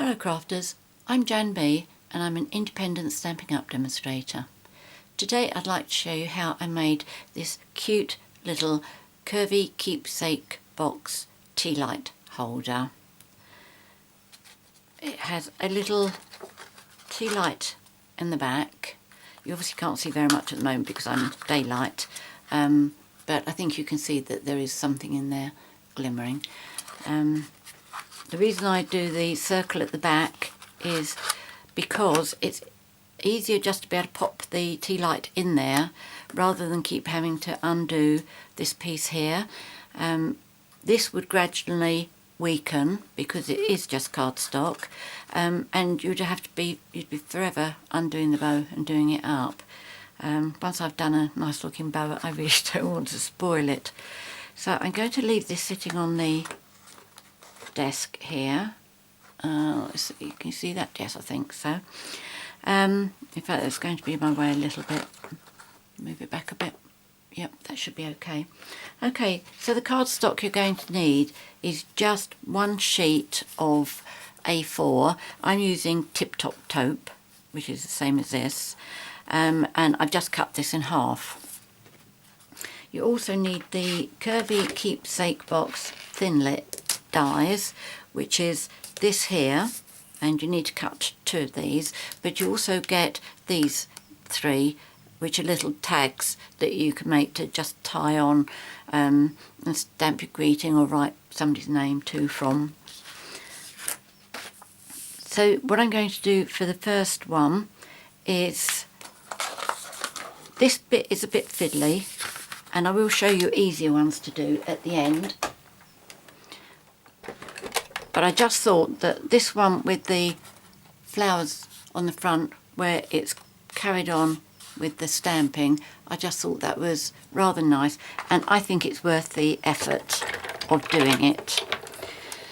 Hello crafters, I'm JanB and I'm an independent Stampin' Up demonstrator. Today I'd like to show you how I made this cute little Curvy Keepsake box tea light holder. It has a little tea light in the back. You obviously can't see very much at the moment because I'm in daylight, but I think you can see that there is something in there glimmering. The reason I do the circle at the back is because it's easier just to be able to pop the tea light in there rather than keep having to undo this piece here. This would gradually weaken because it is just cardstock, and you'd be forever undoing the bow and doing it up. Once I've done a nice looking bow, I really don't want to spoil it. So I'm going to leave this sitting on the desk here. You can see that? Yes, I think so. In fact, it's going to be my way a little bit. Move it back a bit. Yep, that should be okay. Okay, so the cardstock you're going to need is just one sheet of A4. I'm using Taupe, which is the same as this, and I've just cut this in half. You also need the Curvy Keepsake box Thinlit dies, which is this here, and you need to cut 2 of these, but you also get these 3, which are little tags that you can make to just tie on and stamp your greeting or write somebody's name to from. So what I'm going to do for the first one is, this bit is a bit fiddly and I will show you easier ones to do at the end. But I just thought that this one with the flowers on the front where it's carried on with the stamping, I just thought that was rather nice, and I think it's worth the effort of doing it.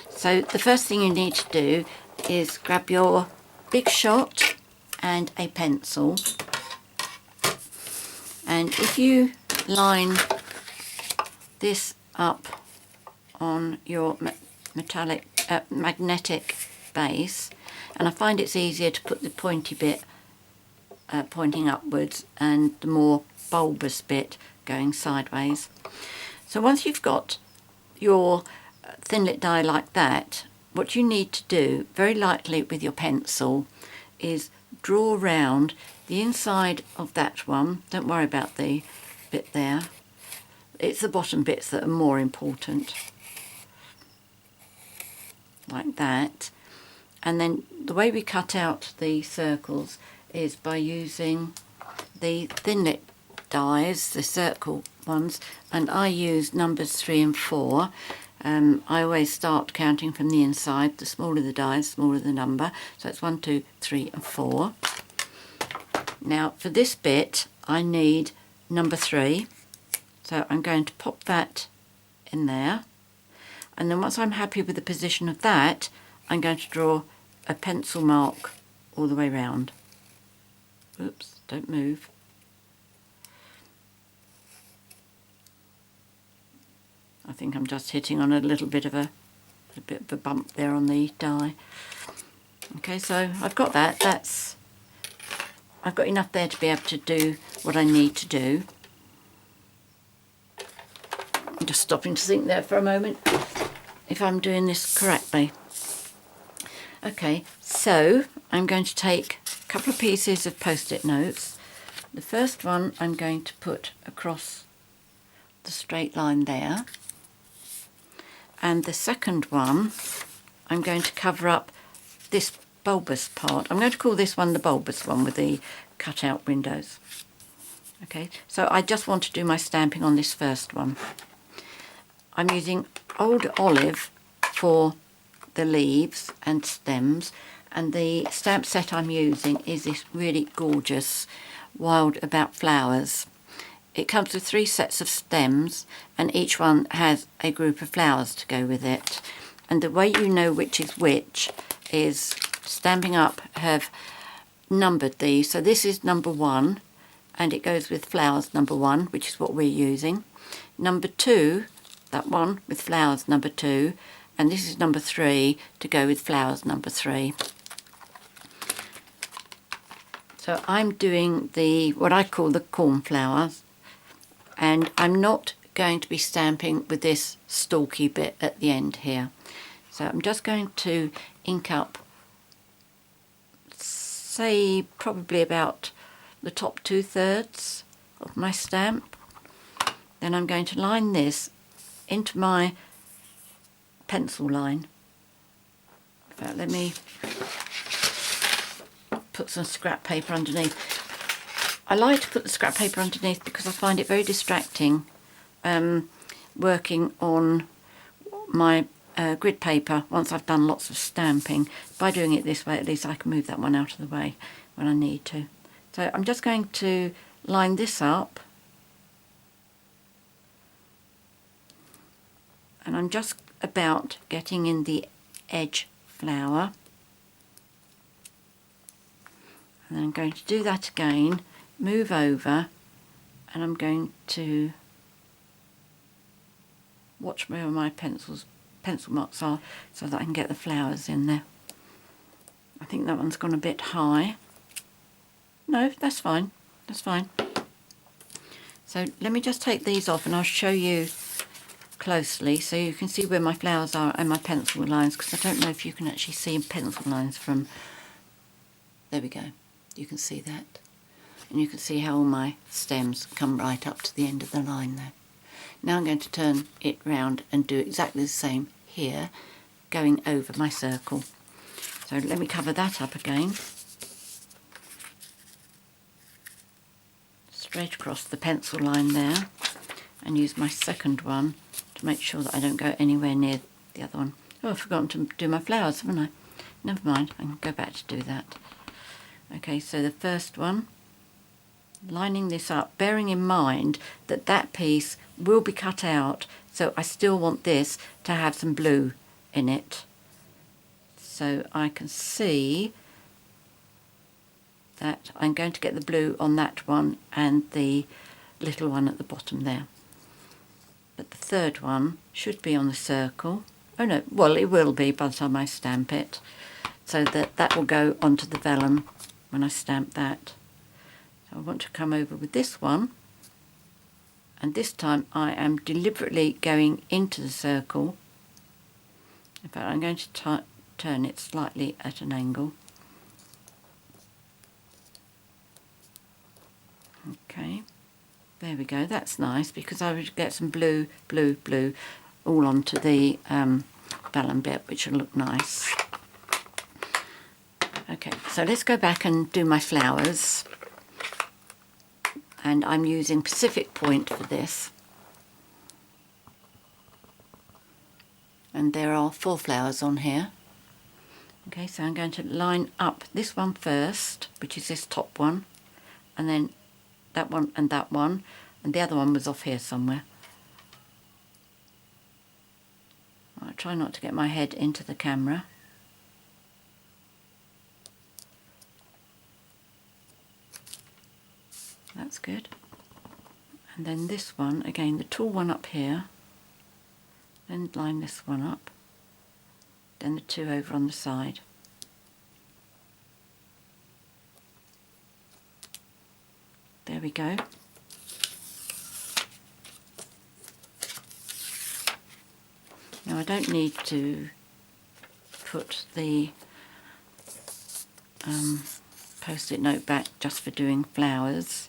So the first thing you need to do is grab your big shot and a pencil, and if you line this up on your magnetic base, and I find it's easier to put the pointy bit pointing upwards and the more bulbous bit going sideways. So once you've got your Thinlit die like that, what you need to do very lightly with your pencil is draw round the inside of that one. Don't worry about the bit there, it's the bottom bits that are more important, like that. And then the way we cut out the circles is by using the Thinlit dies, the circle ones, and I use numbers 3 and 4. I always start counting from the inside. The smaller the die, the smaller the number. So it's 1, 2, 3 and 4. Now for this bit I need number 3, so I'm going to pop that in there, and then once I'm happy with the position of that, I'm going to draw a pencil mark all the way round. Oops, don't move. I think I'm just hitting on a little bit of a bump there on the die. Okay, so I've got that. I've got enough there to be able to do what I need to do. I'm just stopping to think there for a moment if I'm doing this correctly. Okay, so I'm going to take a couple of pieces of post-it notes. The first one I'm going to put across the straight line there, and the second one I'm going to cover up this bulbous part. I'm going to call this one the bulbous one with the cut out windows. Okay, so I just want to do my stamping on this first one. I'm using Old Olive for the leaves and stems, and the stamp set I'm using is this really gorgeous Wild About Flowers. It comes with 3 sets of stems, and each one has a group of flowers to go with it. And the way you know which is which is Stampin' Up have numbered these. So this is number 1, and it goes with flowers number 1, which is what we're using. Number 2, that one with flowers number 2, and this is number 3 to go with flowers number 3. So I'm doing what I call the cornflowers, and I'm not going to be stamping with this stalky bit at the end here. So I'm just going to ink up, say probably about the top 2/3 of my stamp. Then I'm going to line this into my pencil line. In fact, let me put some scrap paper underneath. I like to put the scrap paper underneath because I find it very distracting working on my grid paper once I've done lots of stamping. By doing it this way, at least I can move that one out of the way when I need to. So I'm just going to line this up, and I'm just about getting in the edge flower, and then I'm going to do that again, move over, and I'm going to watch where my pencil marks are so that I can get the flowers in there. I think that one's gone a bit high. No, that's fine, that's fine. So let me just take these off and I'll show you closely so you can see where my flowers are and my pencil lines, because I don't know if you can actually see pencil lines from... There we go, you can see that. And you can see how all my stems come right up to the end of the line there. Now I'm going to turn it round and do exactly the same here, going over my circle. So let me cover that up again. Straight across the pencil line there, and use my second one to make sure that I don't go anywhere near the other one. Oh, I've forgotten to do my flowers, haven't I? Never mind, I can go back to do that. Okay, so the first one, lining this up, bearing in mind that that piece will be cut out, so I still want this to have some blue in it. So I can see that I'm going to get the blue on that one and the little one at the bottom there. But the third one should be on the circle. Oh no, well it will be by the time I stamp it, so that will go onto the vellum when I stamp that. So I want to come over with this one, and this time I am deliberately going into the circle. In fact, I'm going to turn it slightly at an angle. Okay, there we go, that's nice, because I would get some blue, blue, blue all onto the vellum bit, which will look nice. Okay, so let's go back and do my flowers. And I'm using Pacific Point for this. And there are 4 flowers on here. Okay, so I'm going to line up this one first, which is this top one, and then that one and that one, and the other one was off here somewhere. I'll try not to get my head into the camera. That's good. And then this one, again the tall one up here, then line this one up, then the 2 over on the side. There we go. Now I don't need to put the post-it note back just for doing flowers,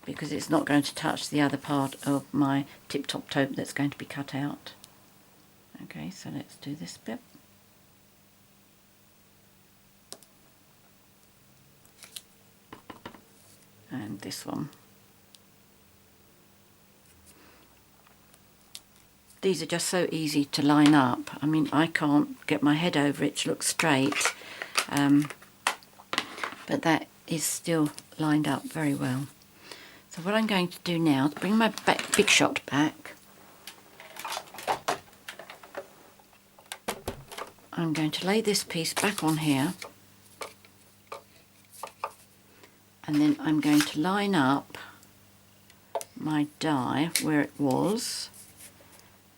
because it's not going to touch the other part of my tip-top taupe that's going to be cut out. Okay, so let's do this bit. And this one. These are just so easy to line up. I mean, I can't get my head over it to look straight, but that is still lined up very well. So what I'm going to do now is bring my big shot back. I'm going to lay this piece back on here, and then I'm going to line up my die where it was,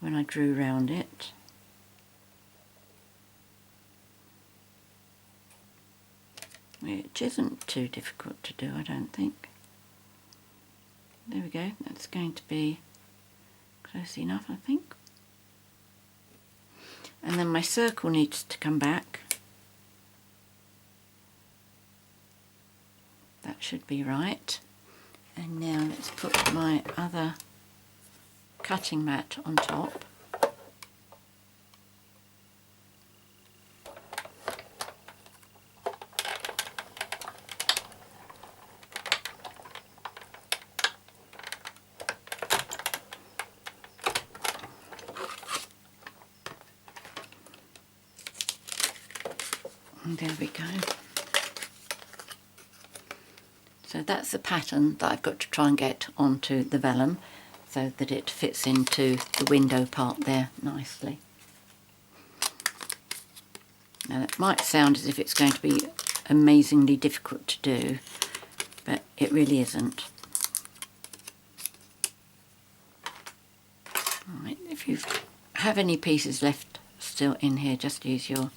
when I drew round it. Which isn't too difficult to do, I don't think. There we go, that's going to be close enough, I think. And then my circle needs to come back. That should be right. And now let's put my other cutting mat on top. And there we go. So that's the pattern that I've got to try and get onto the vellum so that it fits into the window part there nicely. Now that might sound as if it's going to be amazingly difficult to do, but it really isn't. Right, if you have any pieces left still in here, just use your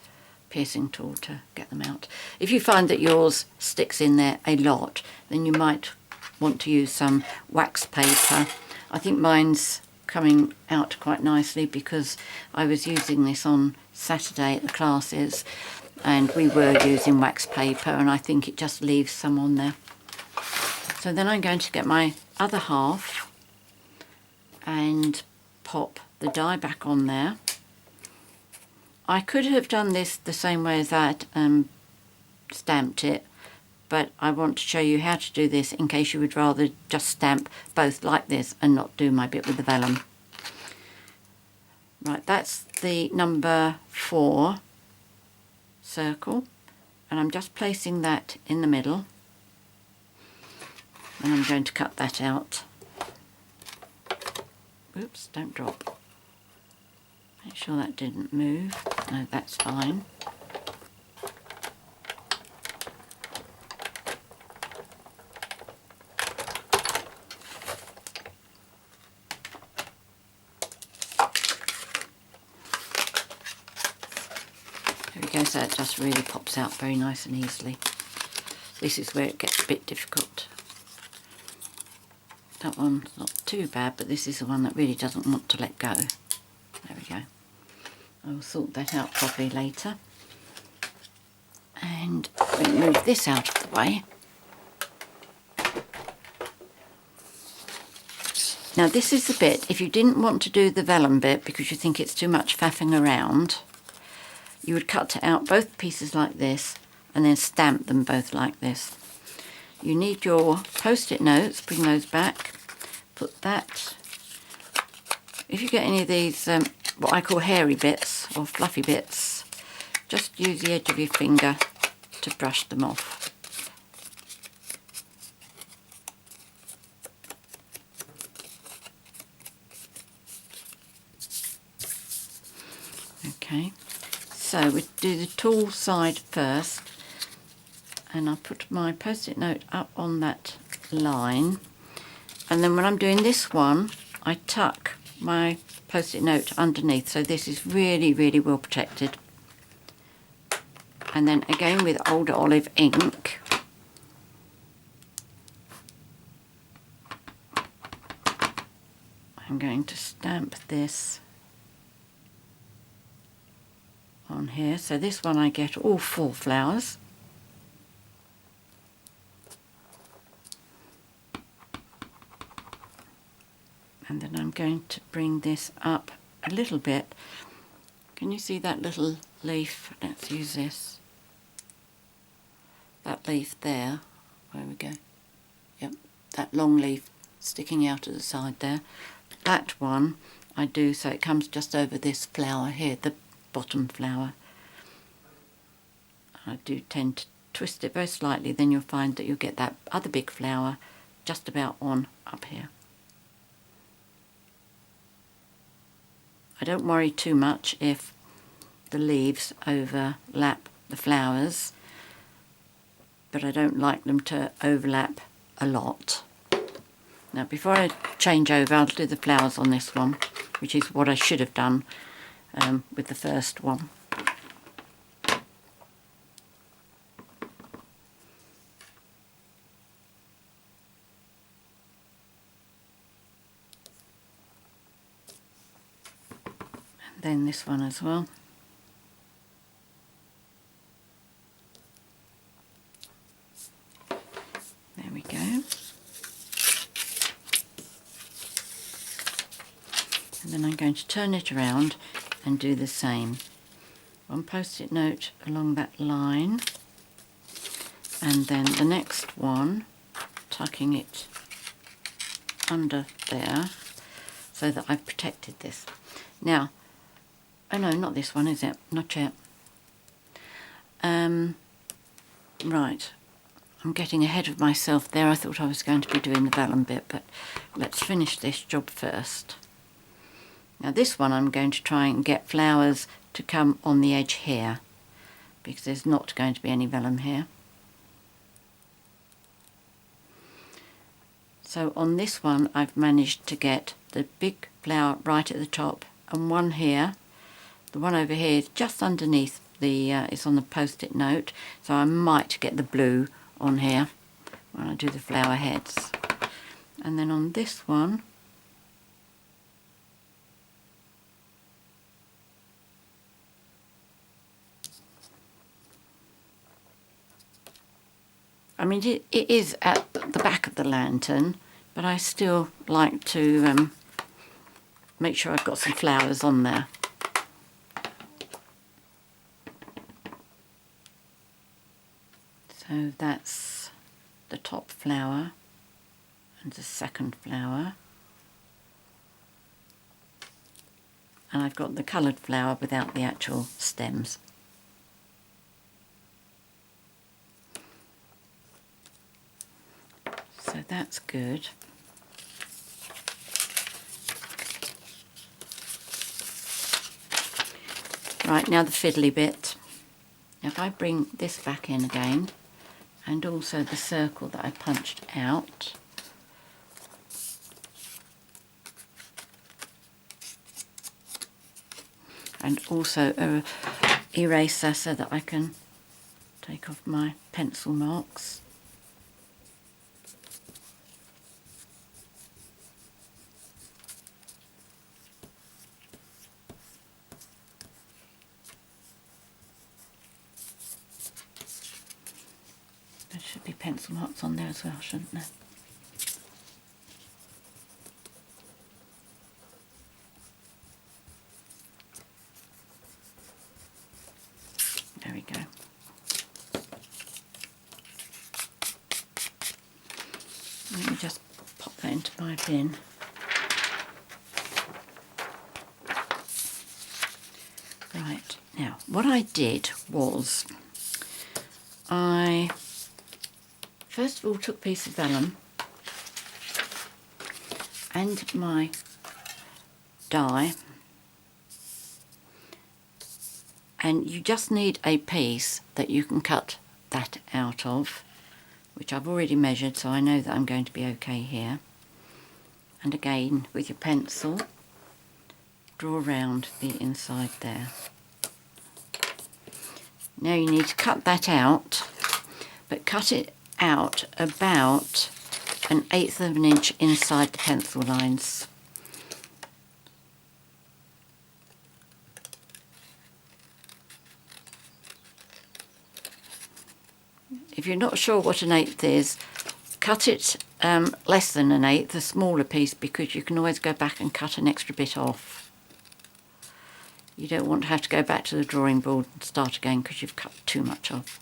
piercing tool to get them out. If you find that yours sticks in there a lot, then you might want to use some wax paper. I think mine's coming out quite nicely because I was using this on Saturday at the classes and we were using wax paper, and I think it just leaves some on there. So then I'm going to get my other half and pop the die back on there. I could have done this the same way as that and stamped it, but I want to show you how to do this in case you would rather just stamp both like this and not do my bit with the vellum. Right, that's the number 4 circle, and I'm just placing that in the middle, and I'm going to cut that out. Oops, don't drop. Make sure that didn't move. No, that's fine. There we go, so it just really pops out very nice and easily. This is where it gets a bit difficult. That one's not too bad, but this is the one that really doesn't want to let go. There we go. I will sort that out properly later. And we'll move this out of the way. Now this is the bit, if you didn't want to do the vellum bit because you think it's too much faffing around, you would cut out both pieces like this and then stamp them both like this. You need your post-it notes, bring those back, put that. If you get any of these what I call hairy bits or fluffy bits, just use the edge of your finger to brush them off. Okay, so we do the tall side first, and I put my post-it note up on that line, and then when I'm doing this one I tuck my post-it note underneath, so this is really, really well protected. And then again with Old Olive ink, I'm going to stamp this on here. So this one I get all 4 flowers. And then I'm going to bring this up a little bit. Can you see that little leaf? Let's use this. That leaf there. Where we go? Yep, that long leaf sticking out at the side there. That one I do so it comes just over this flower here, the bottom flower. I do tend to twist it very slightly, then you'll find that you'll get that other big flower just about on up here. I don't worry too much if the leaves overlap the flowers, but I don't like them to overlap a lot. Now before I change over, I'll do the flowers on this one. which is what I should have done with the first one. And then this one as well. There we go. And then I'm going to turn it around and do the same. One post-it note along that line, and then the next one tucking it under there so that I've protected this. Now, oh no, not this one, is it? Not yet. Right, I'm getting ahead of myself there. I thought I was going to be doing the vellum bit, but let's finish this job first. Now this one I'm going to try and get flowers to come on the edge here, because there's not going to be any vellum here. So on this one I've managed to get the big flower right at the top, and one here. The one over here is just underneath the, it's on the post-it note, so I might get the blue on here when I do the flower heads. And then on this one, I mean it is at the back of the lantern, but I still like to make sure I've got some flowers on there. So that's the top flower and the second flower, and I've got the coloured flower without the actual stems. So that's good. Right, now the fiddly bit. Now if I bring this back in again, and also the circle that I punched out, and also a eraser so that I can take off my pencil marks. There should be pencil marks on there as well, shouldn't there? There we go. Let me just pop that into my bin. Right, now what I did was I first of all took a piece of vellum and my die, and you just need a piece that you can cut that out of, which I've already measured, so I know that I'm going to be okay here. And again with your pencil, draw around the inside there. Now you need to cut that out, but cut it out about 1/8 of an inch inside the pencil lines. If you're not sure what 1/8 is, cut it less than 1/8, a smaller piece, because you can always go back and cut an extra bit off. You don't want to have to go back to the drawing board and start again because you've cut too much off.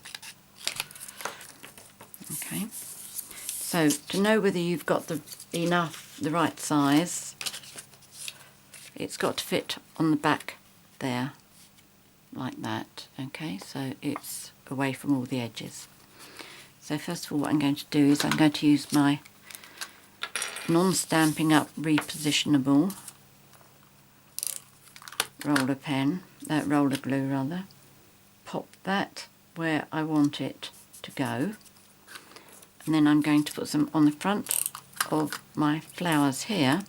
Okay, so to know whether you've got the right size, it's got to fit on the back there, like that. Okay, so it's away from all the edges. So first of all what I'm going to do is I'm going to use my non-stamping up repositionable roller glue rather, pop that where I want it to go, and then I'm going to put some on the front of my flowers here,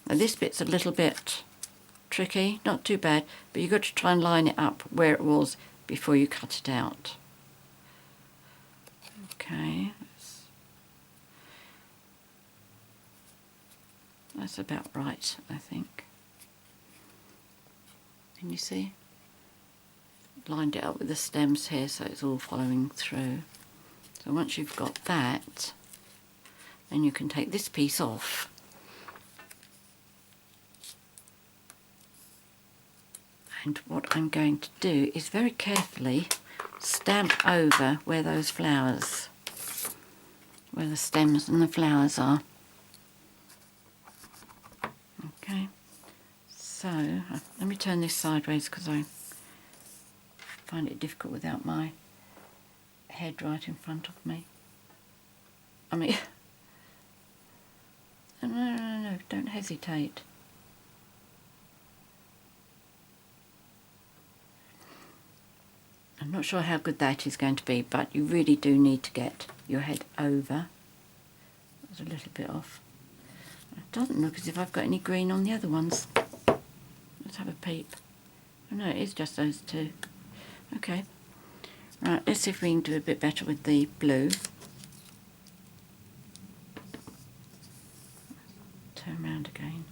Now this bit's a little bit tricky, not too bad, but you've got to try and line it up where it was before you cut it out. Okay, that's about right, I think. Can you see? Lined it up with the stems here so it's all following through. So once you've got that, then you can take this piece off. And what I'm going to do is very carefully stamp over where those flowers, where the stems and the flowers are. Okay, so let me turn this sideways because I find it difficult without my head right in front of me. I mean, no, don't hesitate. I'm not sure how good that is going to be, but you really do need to get your head over. That was a little bit off. It doesn't look as if I've got any green on the other ones. Let's have a peep. Oh no, it is just those two. Okay. Right, let's see if we can do a bit better with the blue. Turn around again.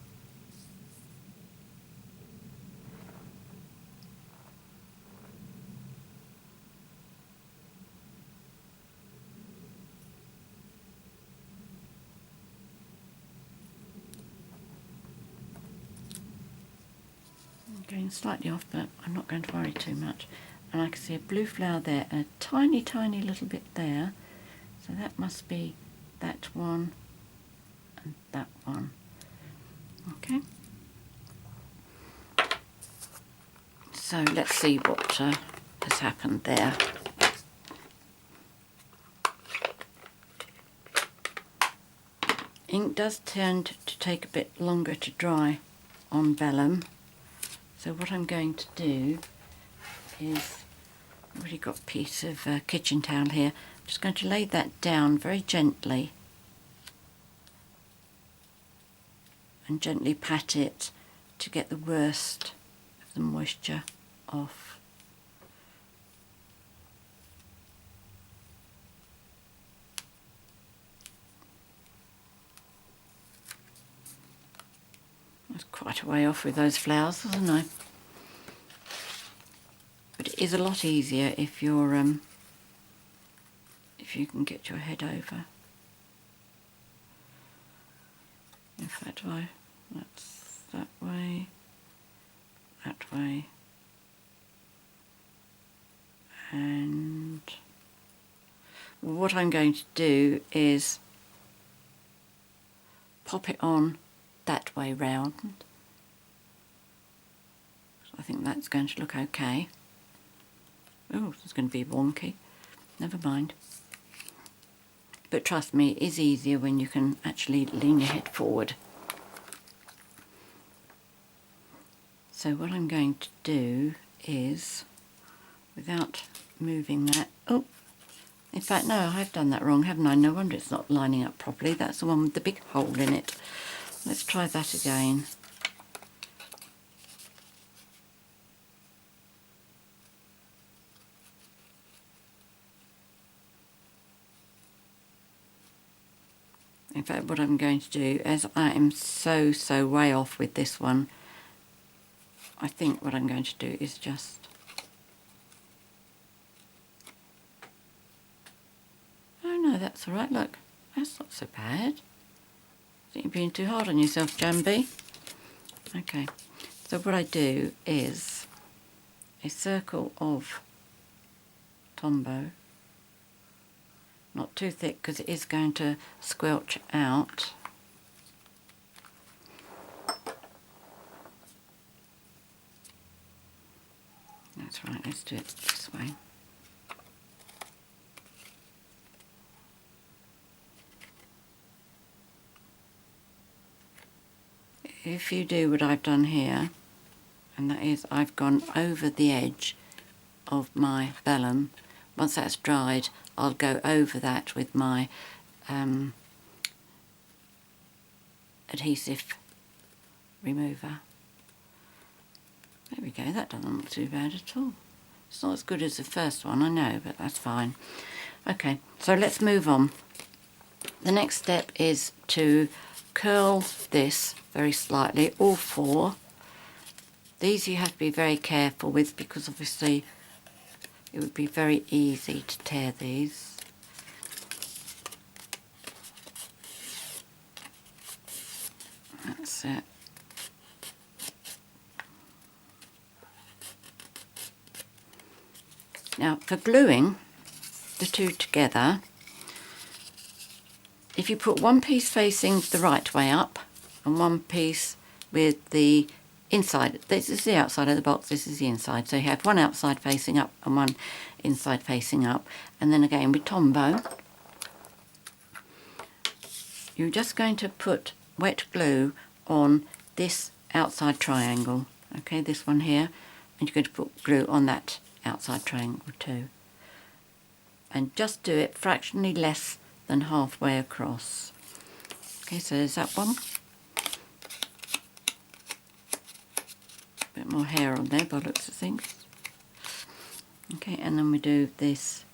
Going slightly off, but I'm not going to worry too much. And I can see a blue flower there and a tiny, tiny little bit there. So that must be that one and that one. Okay. So let's see what has happened there. Ink does tend to take a bit longer to dry on vellum. So what I'm going to do is, I've already got a piece of kitchen towel here, I'm just going to lay that down very gently and gently pat it to get the worst of the moisture off. I was quite a way off with those flowers, wasn't I? But it is a lot easier if you're if you can get your head over. In fact, that's that way, and well, what I'm going to do is pop it on that way round. I think that's going to look okay. Oh, it's going to be wonky. Never mind. But trust me, it is easier when you can actually lean your head forward. So what I'm going to do is, without moving that, oh, in fact no, I've done that wrong, haven't I? No wonder it's not lining up properly. That's the one with the big hole in it. Let's try that again. In fact, what I'm going to do, as I am so way off with this one, I think what I'm going to do is just... Oh no, that's alright, look. That's not so bad. I think you're being too hard on yourself, JanB. Okay, so what I do is a circle of Tombow. Not too thick because it is going to squelch out. That's right, let's do it this way. If you do what I've done here, and that is I've gone over the edge of my vellum. Once that's dried, I'll go over that with my adhesive remover. There we go, that doesn't look too bad at all. It's not as good as the first one, I know, but that's fine. Okay, so let's move on. The next step is to curl this very slightly, all four. These you have to be very careful with because obviously it would be very easy to tear these. That's it. Now for gluing the two together, if you put one piece facing the right way up and one piece with the inside, this is the outside of the box, this is the inside, so you have one outside facing up and one inside facing up, and then again with Tombow you're just going to put wet glue on this outside triangle, okay, this one here, and you're going to put glue on that outside triangle too, and just do it fractionally less than halfway across. Okay, so there's that one. Bit more hair on there by the looks of things. Okay, and then we do this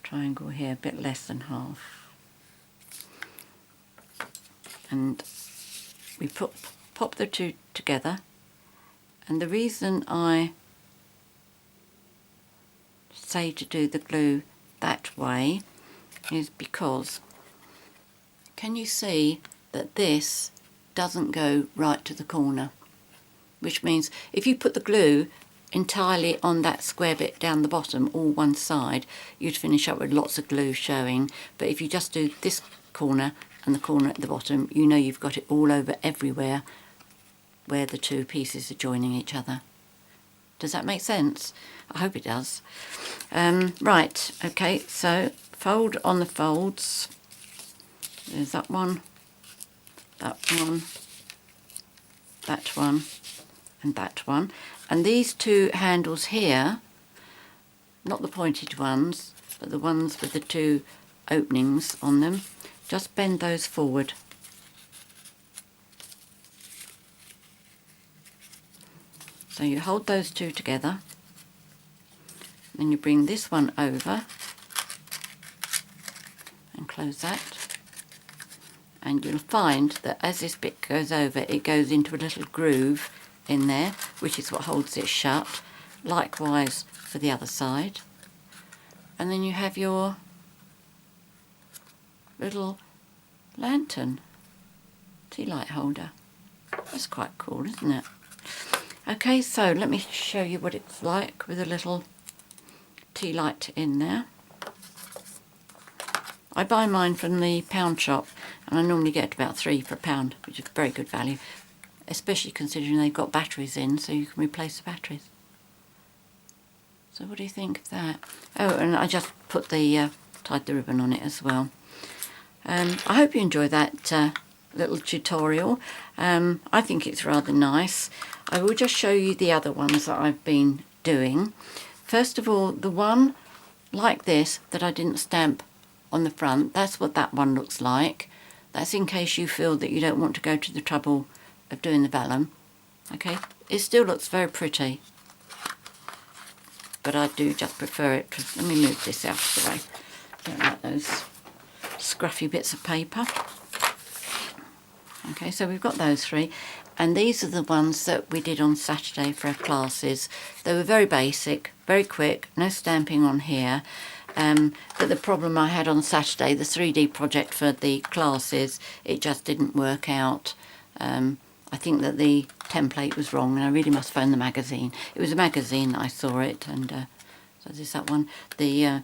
triangle here, a bit less than half. And we pop the two together, and the reason I say to do the glue that way is because, can you see that this doesn't go right to the corner? Which means if you put the glue entirely on that square bit down the bottom, all one side, you'd finish up with lots of glue showing. But if you just do this corner and the corner at the bottom, you know you've got it all over everywhere where the two pieces are joining each other. Does that make sense? I hope it does. Right, okay, so fold on the folds. There's that one, that one, that one, and that one. And these two handles here, not the pointed ones, but the ones with the two openings on them, just bend those forward. So you hold those two together, then you bring this one over and close that, and you'll find that as this bit goes over, it goes into a little groove in there, which is what holds it shut. Likewise for the other side. And then you have your little lantern tea light holder. That's quite cool, isn't it? Okay, so let me show you what it's like with a little tea light in there. I buy mine from the pound shop, and I normally get about 3 for £1, which is very good value, especially considering they've got batteries in, so you can replace the batteries. So what do you think of that? Oh, and I just put the tied the ribbon on it as well. I hope you enjoy that little tutorial. I think it's rather nice. I will just show you the other ones that I've been doing. First of all, the one like this that I didn't stamp on the front, that's what that one looks like. That's in case you feel that you don't want to go to the trouble of doing the vellum. Okay, it still looks very pretty, but I do just prefer it. Let me move this out of the way. Don't like those scruffy bits of paper. Okay, so we've got those 3, and these are the ones that we did on Saturday for our classes. They were very basic, very quick, no stamping on here. But the problem I had on Saturday, the 3D project for the classes, it just didn't work out. I think that the template was wrong, and I really must phone the magazine. It was a magazine, I saw it, and so there's that one. The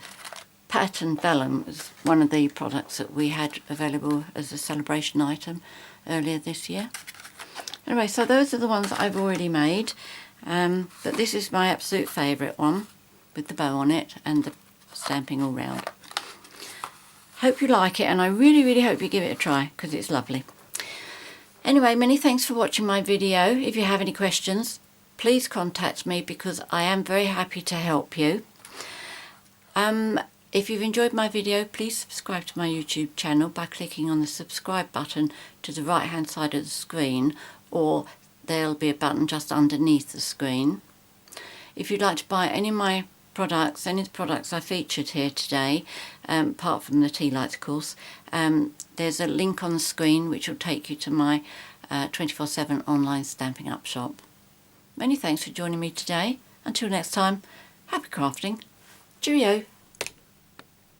pattern vellum was one of the products that we had available as a celebration item earlier this year. Anyway, so those are the ones that I've already made, but this is my absolute favourite one with the bow on it and the stamping all round. Hope you like it, and I really hope you give it a try because it's lovely. Anyway, many thanks for watching my video. If you have any questions, please contact me because I am very happy to help you. If you've enjoyed my video, please subscribe to my YouTube channel by clicking on the subscribe button to the right hand side of the screen, or there'll be a button just underneath the screen. If you'd like to buy any of my products, any of the products I featured here today, apart from the Tealights of course, there's a link on the screen which will take you to my 24/7 online Stampin' Up shop. Many thanks for joining me today. Until next time, happy crafting. Cheerio.